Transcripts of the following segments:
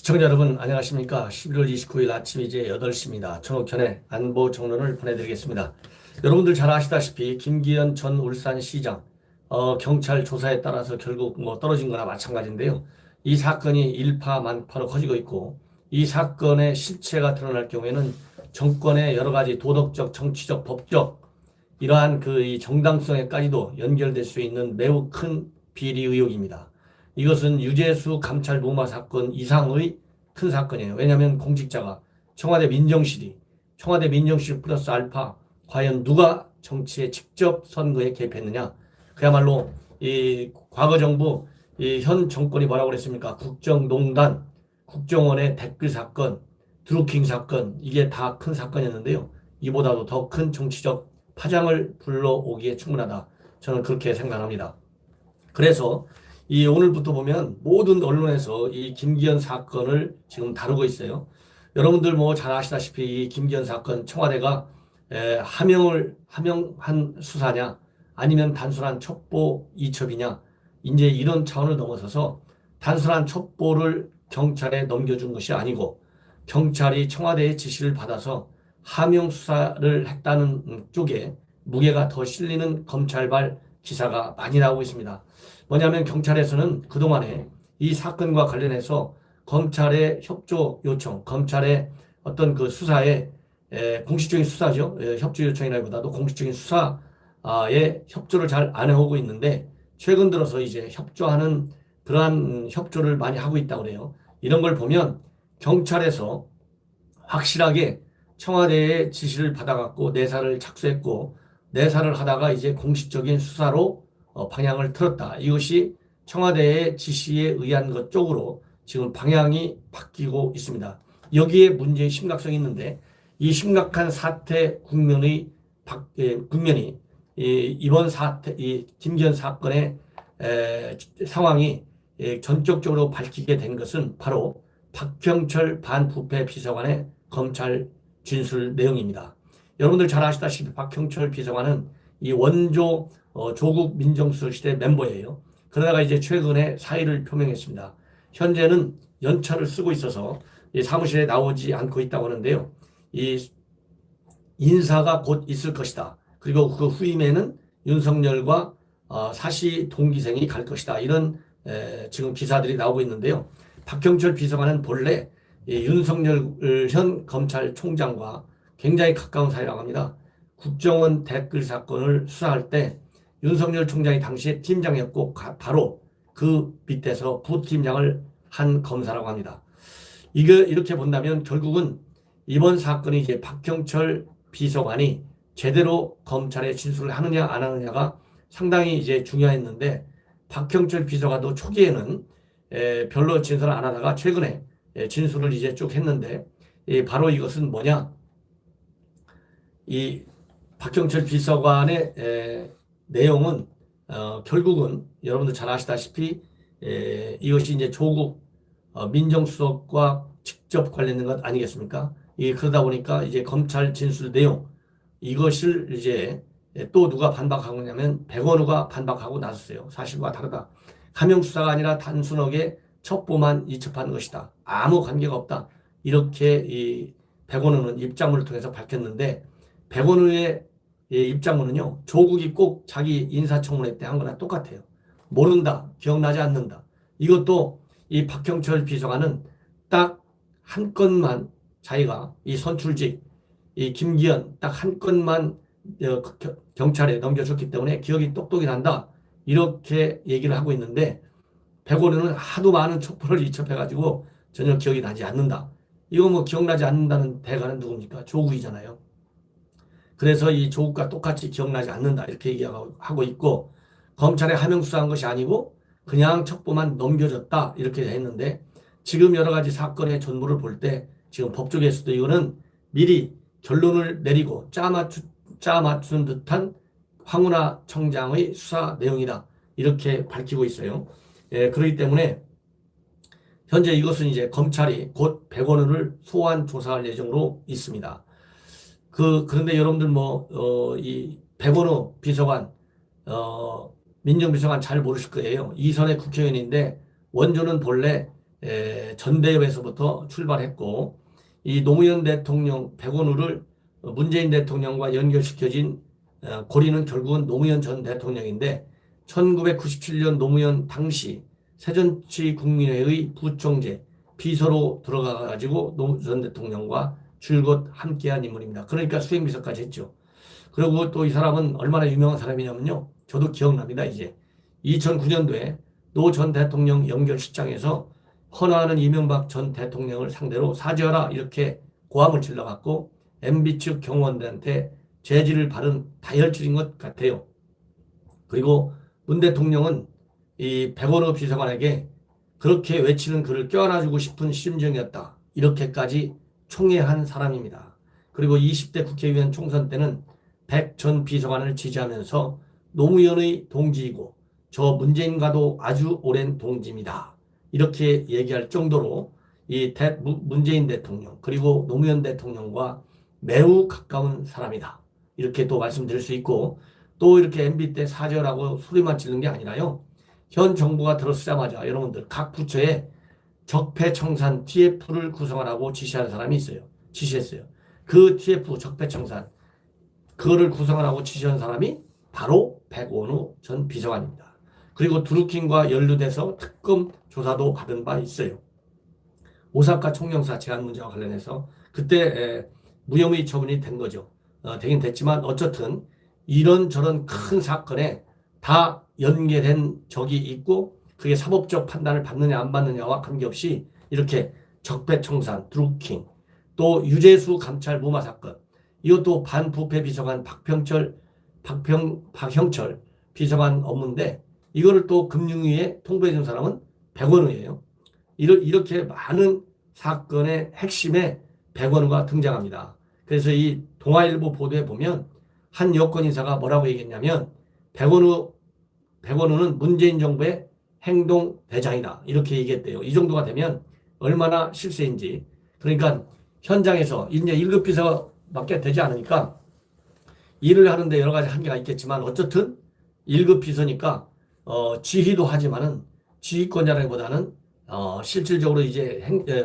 시청자 여러분 안녕하십니까. 11월 29일 아침 이제 8시입니다. 전옥현의 안보 정론을 보내드리겠습니다. 여러분들 잘 아시다시피 김기현 전 울산시장 경찰 조사에 따라서 결국 떨어진 거나 마찬가지인데요. 이 사건이 일파만파로 커지고 있고 이 사건의 실체가 드러날 경우에는 정권의 여러 가지 도덕적, 정치적, 법적 이러한 이 정당성에까지도 연결될 수 있는 매우 큰 비리 의혹입니다. 이것은 유재수 감찰 무마 사건 이상의 큰 사건이에요. 왜냐하면 공직자가 청와대 민정실 플러스 알파 과연 누가 정치에 직접 선거에 개입했느냐. 그야말로 이 과거 정부 이 현 정권이 뭐라고 그랬습니까? 국정농단, 국정원의 댓글 사건, 드루킹 사건 이게 다 큰 사건이었는데요. 이보다도 더 큰 정치적 파장을 불러오기에 충분하다. 저는 그렇게 생각합니다. 그래서 이 오늘부터 보면 모든 언론에서 이 김기현 사건을 지금 다루고 있어요. 여러분들 잘 아시다시피 이 김기현 사건 청와대가 하명한 수사냐 아니면 단순한 첩보 이첩이냐 이제 이런 차원을 넘어서서 단순한 첩보를 경찰에 넘겨준 것이 아니고 경찰이 청와대의 지시를 받아서 하명 수사를 했다는 쪽에 무게가 더 실리는 검찰발 기사가 많이 나오고 있습니다. 뭐냐면 경찰에서는 그동안에 이 사건과 관련해서 검찰의 협조 요청, 검찰의 어떤 수사에 공식적인 수사죠. 협조 요청이라기보다도 공식적인 수사에 협조를 잘 안 해오고 있는데 최근 들어서 이제 협조하는 그러한 협조를 많이 하고 있다고 그래요. 이런 걸 보면 경찰에서 확실하게 청와대의 지시를 받아갖고 내사를 착수했고 내사를 하다가 이제 공식적인 수사로 방향을 틀었다. 이것이 청와대의 지시에 의한 것 쪽으로 지금 방향이 바뀌고 있습니다. 여기에 문제의 심각성이 있는데 이 심각한 사태 국면이 이번 사태, 이 김기현 사건의 상황이 전격적으로 밝히게 된 것은 바로 박형철 반부패 비서관의 검찰 진술 내용입니다. 여러분들 잘 아시다시피 박형철 비서관은 이 원조 조국 민정수석 시대 멤버예요. 그러다가 이제 최근에 사의를 표명했습니다. 현재는 연차를 쓰고 있어서 이 사무실에 나오지 않고 있다고 하는데요. 이 인사가 곧 있을 것이다. 그리고 그 후임에는 윤석열과 사시 동기생이 갈 것이다. 이런 지금 기사들이 나오고 있는데요. 박형철 비서관은 본래 윤석열 현 검찰총장과 굉장히 가까운 사이라고 합니다. 국정원 댓글 사건을 수사할 때 윤석열 총장이 당시에 팀장이었고 바로 그 밑에서 부팀장을 한 검사라고 합니다. 이렇게 본다면 결국은 이번 사건이 이제 박형철 비서관이 제대로 검찰에 진술을 하느냐 안 하느냐가 상당히 이제 중요했는데 박형철 비서관도 초기에는 별로 진술을 안 하다가 최근에 진술을 이제 쭉 했는데 바로 이것은 뭐냐? 이 박형철 비서관의 내용은 결국은 여러분들 잘 아시다시피 이것이 이제 조국 민정수석과 직접 관련된 것 아니겠습니까? 그러다 보니까 이제 검찰 진술 내용 이것을 이제 또 누가 반박하냐면 백원우가 반박하고 나섰어요. 사실과 다르다. 하명 수사가 아니라 단순하게 첩보만 이첩한 것이다. 아무 관계가 없다. 이렇게 이 백원우는 입장문을 통해서 밝혔는데 백원우의 입장문은요. 조국이 꼭 자기 인사청문회 때 한 거나 똑같아요. 모른다. 기억나지 않는다. 이것도 이 박형철 비서관은 딱 한 건만 자기가 이 선출직 이 김기현 딱 한 건만 경찰에 넘겨줬기 때문에 기억이 똑똑히 난다. 이렇게 얘기를 하고 있는데 백원우는 하도 많은 첩보를 이첩해가지고 전혀 기억이 나지 않는다. 이거 기억나지 않는다는 대가는 누굽니까? 조국이잖아요. 그래서 이 조국과 똑같이 기억나지 않는다. 이렇게 얘기하고 있고 검찰에 하명 수사한 것이 아니고 그냥 첩보만 넘겨줬다. 이렇게 했는데 지금 여러 가지 사건의 전모를 볼 때 지금 법조계에서도 이거는 미리 결론을 내리고 짜맞춘 듯한 황운하 청장의 수사 내용이다. 이렇게 밝히고 있어요. 그렇기 때문에 현재 이것은 이제 검찰이 곧 백원우를 소환 조사할 예정으로 있습니다. 그런데 여러분들 이 백원우 비서관, 민정비서관 잘 모르실 거예요. 이선의 국회의원인데 원조는 본래 전대협에서부터 출발했고 이 노무현 대통령 백원우를 문재인 대통령과 연결시켜진 고리는 결국은 노무현 전 대통령인데 1997년 노무현 당시 새정치국민회의 부총재 비서로 들어가가지고 노 전 대통령과 줄곧 함께한 인물입니다. 그러니까 수행비서까지 했죠. 그리고 또 이 사람은 얼마나 유명한 사람이냐면요. 저도 기억납니다. 이제 2009년도에 노 전 대통령 연결식장에서 헌화하는 이명박 전 대통령을 상대로 사죄하라 이렇게 고함을 질러갖고 MB 측 경호원들한테 제지를 받은 다혈질인 것 같아요. 그리고 문 대통령은 이 백원호 비서관에게 그렇게 외치는 그를 껴안아주고 싶은 심정이었다. 이렇게까지 총애한 사람입니다. 그리고 20대 국회의원 총선 때는 백 전 비서관을 지지하면서 노무현의 동지이고 저 문재인과도 아주 오랜 동지입니다. 이렇게 얘기할 정도로 이 문재인 대통령 그리고 노무현 대통령과 매우 가까운 사람이다. 이렇게 또 말씀드릴 수 있고 또 이렇게 MB 때 사죄라고 소리만 지르는 게 아니라요. 현 정부가 들어서자마자 여러분들 각 부처에 적폐청산 TF를 구성하라고 지시한 사람이 있어요. 지시했어요. 그 TF 적폐청산 그거를 구성하라고 지시한 사람이 바로 백원우 전 비서관입니다. 그리고 드루킹과 연루돼서 특검 조사도 받은 바 있어요. 오사카 총영사 제한 문제와 관련해서 그때 무혐의 처분이 된 거죠. 되긴 됐지만 어쨌든 이런저런 큰 사건에 다 연계된 적이 있고 그게 사법적 판단을 받느냐 안 받느냐와 관계없이 이렇게 적폐청산, 드루킹, 또 유재수 감찰 무마 사건 이것도 반부패 비서관 박형철 비서관 업무인데 이거를 또 금융위에 통보해 준 사람은 백원우예요. 이렇게 많은 사건의 핵심에 백원우가 등장합니다. 그래서 이 동아일보 보도에 보면 한 여권 인사가 뭐라고 얘기했냐면 백원우는 문재인 정부의 행동대장이다. 이렇게 얘기했대요. 이 정도가 되면 얼마나 실세인지. 그러니까 현장에서 이제 1급 비서밖에 되지 않으니까 일을 하는데 여러 가지 한계가 있겠지만 어쨌든 1급 비서니까 지휘도 하지만은 지휘권자라기보다는 실질적으로 이제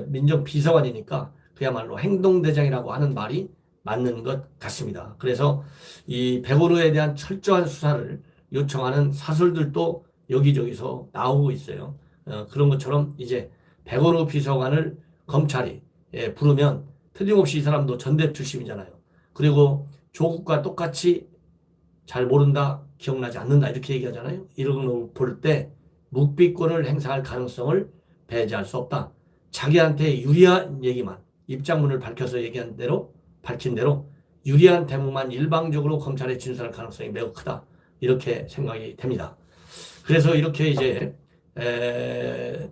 민정 비서관이니까 그야말로 행동대장이라고 하는 말이 맞는 것 같습니다. 그래서 이 백원우에 대한 철저한 수사를 요청하는 사설들도 여기저기서 나오고 있어요. 그런 것처럼 이제 백원우 비서관을 검찰이 부르면 틀림없이 이 사람도 전대 출신이잖아요. 그리고 조국과 똑같이 잘 모른다, 기억나지 않는다 이렇게 얘기하잖아요. 이런 걸 볼 때 묵비권을 행사할 가능성을 배제할 수 없다. 자기한테 유리한 얘기만 입장문을 밝혀서 얘기한 대로 밝힌 대로 유리한 대목만 일방적으로 검찰에 진술할 가능성이 매우 크다. 이렇게 생각이 됩니다. 그래서 이렇게 이제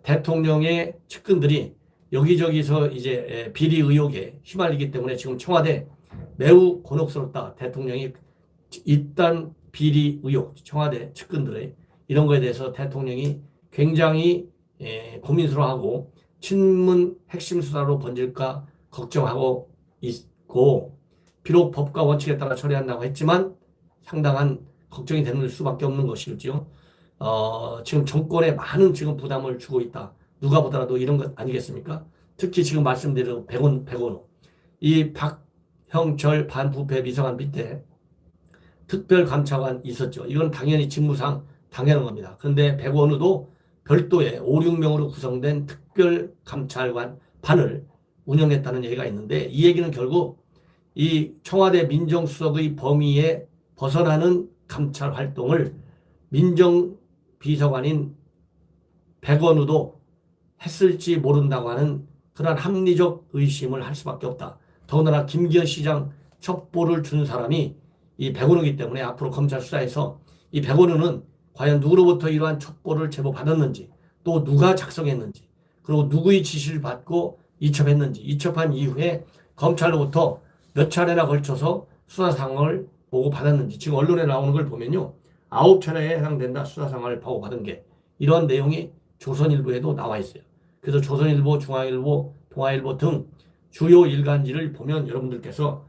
대통령의 측근들이 여기저기서 이제 비리 의혹에 휘말리기 때문에 지금 청와대 매우 곤혹스럽다. 대통령이 이딴 비리 의혹, 청와대 측근들의 이런 거에 대해서 대통령이 굉장히 고민스러워하고 친문 핵심 수사로 번질까 걱정하고 있고 비록 법과 원칙에 따라 처리한다고 했지만 상당한 걱정이 되는 수밖에 없는 것이죠. 지금 정권에 많은 지금 부담을 주고 있다. 누가 보더라도 이런 것 아니겠습니까? 특히 지금 말씀드린 백원우 이 박형철 반부패 비서관 밑에 특별감찰관 있었죠. 이건 당연히 직무상 당연한 겁니다. 그런데 백원우도 별도의 5, 6명으로 구성된 특별감찰관 반을 운영했다는 얘기가 있는데 이 얘기는 결국 이 청와대 민정수석의 범위에 벗어나는 감찰 활동을 민정비서관인 백원우도 했을지 모른다고 하는 그런 합리적 의심을 할 수밖에 없다. 더군다나 김기현 시장 첩보를 준 사람이 이 백원우이기 때문에 앞으로 검찰 수사에서 이 백원우는 과연 누구로부터 이러한 첩보를 제보받았는지 또 누가 작성했는지 그리고 누구의 지시를 받고 이첩했는지 이첩한 이후에 검찰로부터 몇 차례나 걸쳐서 수사 상황을 보고받았는지 지금 언론에 나오는 걸 보면요. 9차례에 해당된다. 수사 상황을 보고받은 게 이런 내용이 조선일보에도 나와 있어요. 그래서 조선일보, 중앙일보, 동아일보 등 주요 일간지를 보면 여러분들께서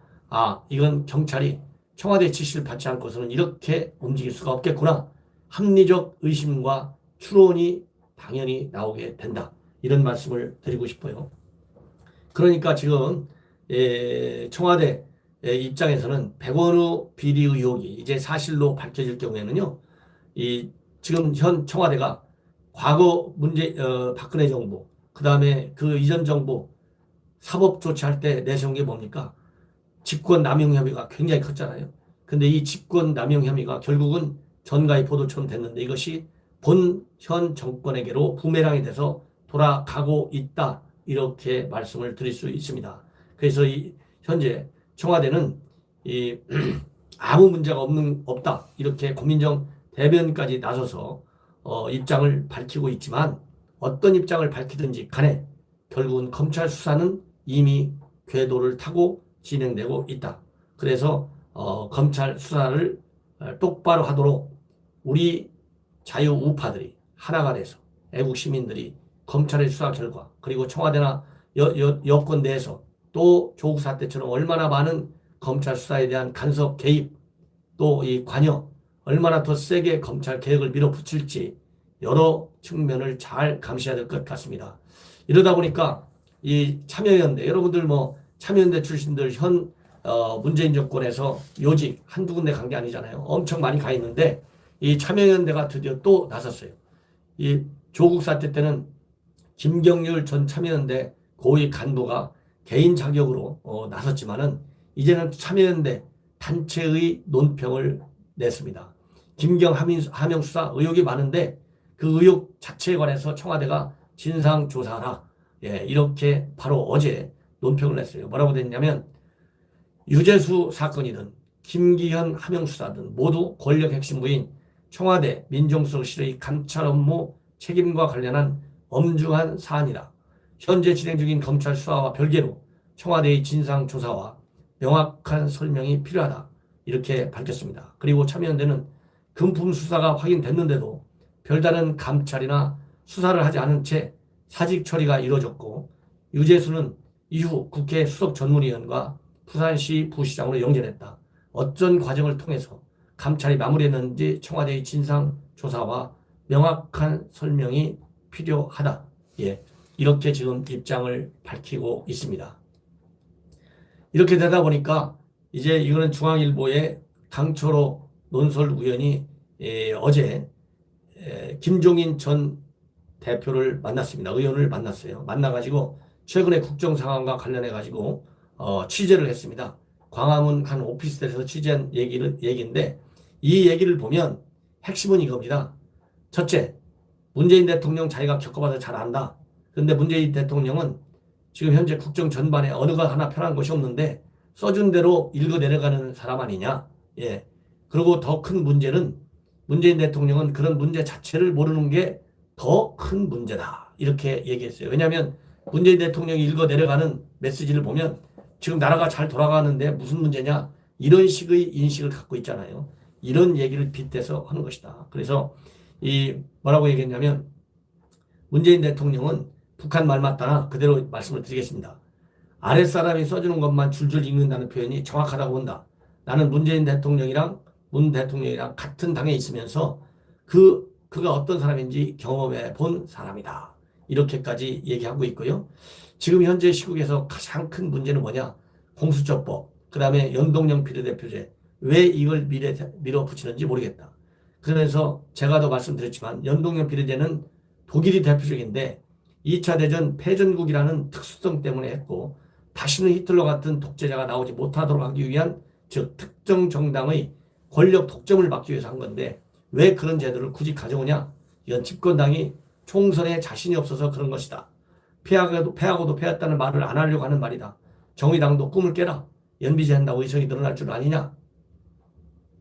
이건 경찰이 청와대 지시를 받지 않고서는 이렇게 움직일 수가 없겠구나. 합리적 의심과 추론이 당연히 나오게 된다. 이런 말씀을 드리고 싶어요. 그러니까 지금 청와대 입장에서는 백원우 비리 의혹이 이제 사실로 밝혀질 경우에는요, 이 지금 현 청와대가 과거 박근혜 정부, 그 다음에 그 이전 정부 사법 조치할 때 내세운 게 뭡니까? 직권 남용 혐의가 굉장히 컸잖아요. 근데 이 직권 남용 혐의가 결국은 전가의 포도처럼 됐는데 이것이 현 정권에게로 부메랑이 돼서 돌아가고 있다. 이렇게 말씀을 드릴 수 있습니다. 그래서 현재 청와대는 아무 문제가 없다. 이렇게 고민정 대변까지 나서서 입장을 밝히고 있지만 어떤 입장을 밝히든지 간에 결국은 검찰 수사는 이미 궤도를 타고 진행되고 있다. 그래서 검찰 수사를 똑바로 하도록 우리 자유우파들이 하나가 돼서 애국 시민들이 검찰의 수사 결과 그리고 청와대나 여권 내에서 또 조국 사태처럼 얼마나 많은 검찰 수사에 대한 간섭 개입 또 이 관여 얼마나 더 세게 검찰 개혁을 밀어붙일지 여러 측면을 잘 감시해야 될 것 같습니다. 이러다 보니까 이 참여연대 여러분들 뭐 참여연대 출신들 현 문재인 정권에서 요직 한두 군데 간 게 아니잖아요. 엄청 많이 가 있는데 이 참여연대가 드디어 또 나섰어요. 이 조국 사태 때는 김경률 전 참여연대 고위 간부가 개인 자격으로 나섰지만은 이제는 참여연대 단체의 논평을 냈습니다. 김경 하명 수사 의혹이 많은데 그 의혹 자체에 관해서 청와대가 진상조사하라. 예, 이렇게 바로 어제 논평을 냈어요. 뭐라고 됐냐면 유재수 사건이든 김기현 하명 수사든 모두 권력 핵심부인 청와대 민정수석실의 감찰 업무 책임과 관련한 엄중한 사안이다. 현재 진행 중인 검찰 수사와 별개로 청와대의 진상조사와 명확한 설명이 필요하다. 이렇게 밝혔습니다. 그리고 참여연대는 금품 수사가 확인됐는데도 별다른 감찰이나 수사를 하지 않은 채 사직 처리가 이루어졌고 유재수는 이후 국회 수석 전문위원과 부산시 부시장으로 영전했다. 어떤 과정을 통해서 감찰이 마무리했는지 청와대의 진상조사와 명확한 설명이 필요하다. 예, 이렇게 지금 입장을 밝히고 있습니다. 이렇게 되다 보니까 이제 이거는 중앙일보의 강철호 논설위원이 어제 김종인 전 대표를 만났습니다. 의원을 만났어요. 만나가지고 최근의 국정 상황과 관련해가지고 취재를 했습니다. 광화문 한 오피스텔에서 취재한 얘기인데 이 얘기를 보면 핵심은 이겁니다. 첫째, 문재인 대통령 자기가 겪어봐서 잘 안다. 그런데 문재인 대통령은 지금 현재 국정 전반에 어느 것 하나 편한 것이 없는데 써준 대로 읽어 내려가는 사람 아니냐. 예. 그리고 더 큰 문제는 문재인 대통령은 그런 문제 자체를 모르는 게 더 큰 문제다. 이렇게 얘기했어요. 왜냐하면 문재인 대통령이 읽어 내려가는 메시지를 보면 지금 나라가 잘 돌아가는데 무슨 문제냐. 이런 식의 인식을 갖고 있잖아요. 이런 얘기를 빗대서 하는 것이다. 그래서 뭐라고 얘기했냐면 문재인 대통령은 북한 말 맞다나 그대로 말씀을 드리겠습니다. 아랫사람이 써주는 것만 줄줄 읽는다는 표현이 정확하다고 본다. 나는 문재인 대통령이랑 문 대통령이랑 같은 당에 있으면서 그가 어떤 사람인지 경험해 본 사람이다. 이렇게까지 얘기하고 있고요. 지금 현재 시국에서 가장 큰 문제는 뭐냐? 공수처법, 그 다음에 연동형 비례대표제. 왜 이걸 밀어붙이는지 모르겠다. 그래서 제가 더 말씀드렸지만 연동형 비례제는 독일이 대표적인데 2차 대전 패전국이라는 특수성 때문에 했고 다시는 히틀러 같은 독재자가 나오지 못하도록 하기 위한 즉 특정 정당의 권력 독점을 막기 위해서 한 건데 왜 그런 제도를 굳이 가져오냐? 이건 집권당이 총선에 자신이 없어서 그런 것이다. 패하고도 패했다는 말을 안 하려고 하는 말이다. 정의당도 꿈을 깨라. 연비제 한다고 의석이 늘어날 줄 아니냐?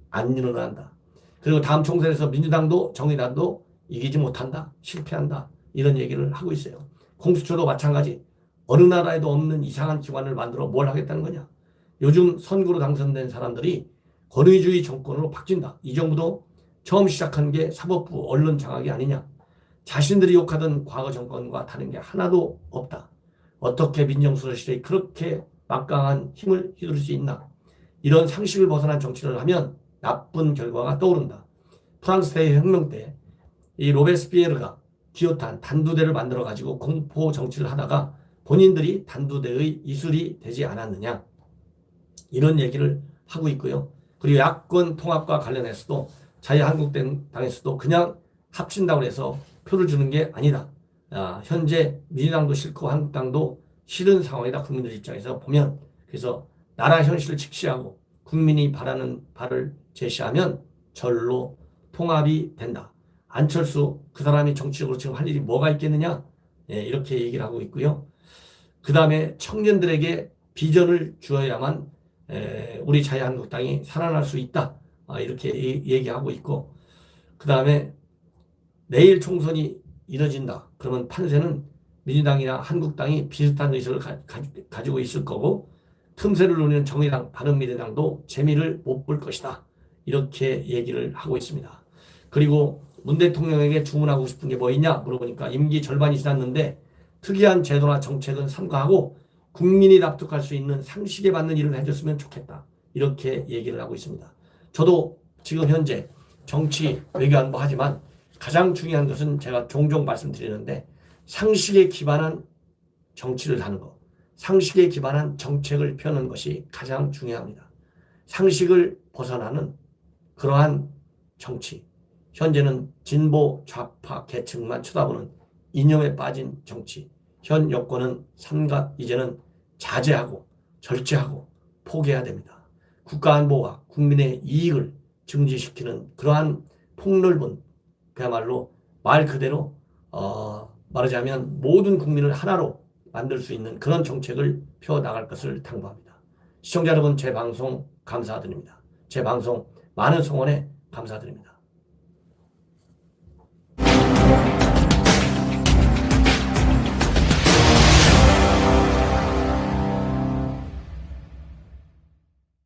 안 일어난다. 그리고 다음 총선에서 민주당도 정의당도 이기지 못한다. 실패한다. 이런 얘기를 하고 있어요. 공수처도 마찬가지. 어느 나라에도 없는 이상한 기관을 만들어 뭘 하겠다는 거냐. 요즘 선거로 당선된 사람들이 권위주의 정권으로 바뀐다. 이 정부도 처음 시작한 게 사법부 언론 장악이 아니냐. 자신들이 욕하던 과거 정권과 다른 게 하나도 없다. 어떻게 민정수석실에 그렇게 막강한 힘을 휘두를 수 있나. 이런 상식을 벗어난 정치를 하면 나쁜 결과가 떠오른다. 프랑스 대혁명 때 이 로베스피에르가 기호탄 단두대를 만들어 가지고 공포 정치를 하다가 본인들이 단두대의 이슬이 되지 않았느냐, 이런 얘기를 하고 있고요. 그리고 야권 통합과 관련해서도 자유한국당에서도 그냥 합친다고 해서 표를 주는 게 아니다. 현재 민주당도 싫고 한국당도 싫은 상황이다. 국민들 입장에서 보면. 그래서 나라 현실을 직시하고 국민이 바라는 바를 제시하면 절로 통합이 된다. 안철수 그 사람이 정치적으로 지금 할 일이 뭐가 있겠느냐? 이렇게 얘기를 하고 있고요. 그 다음에 청년들에게 비전을 주어야만 우리 자유한국당이 살아날 수 있다. 이렇게 얘기하고 있고, 그 다음에 내일 총선이 이뤄진다. 그러면 판세는 민주당이나 한국당이 비슷한 의석을 가지고 있을 거고, 틈새를 노리는 정의당, 바른미래당도 재미를 못 볼 것이다. 이렇게 얘기를 하고 있습니다. 그리고 문 대통령에게 주문하고 싶은 게 뭐 있냐 물어보니까 임기 절반이 지났는데 특이한 제도나 정책은 삼가하고 국민이 납득할 수 있는 상식에 맞는 일을 해줬으면 좋겠다. 이렇게 얘기를 하고 있습니다. 저도 지금 현재 정치, 외교, 안보 하지만 가장 중요한 것은 제가 종종 말씀드리는데 상식에 기반한 정치를 하는 것, 상식에 기반한 정책을 펴는 것이 가장 중요합니다. 상식을 벗어나는 그러한 정치, 현재는 진보 좌파 계층만 쳐다보는 이념에 빠진 정치, 현 여권은 이제는 자제하고 절제하고 포기해야 됩니다. 국가안보와 국민의 이익을 증진시키는 그러한 폭넓은, 그야말로 말 그대로 말하자면 모든 국민을 하나로 만들 수 있는 그런 정책을 펴나갈 것을 당부합니다. 시청자 여러분, 제 방송 감사드립니다. 제 방송 많은 성원에 감사드립니다.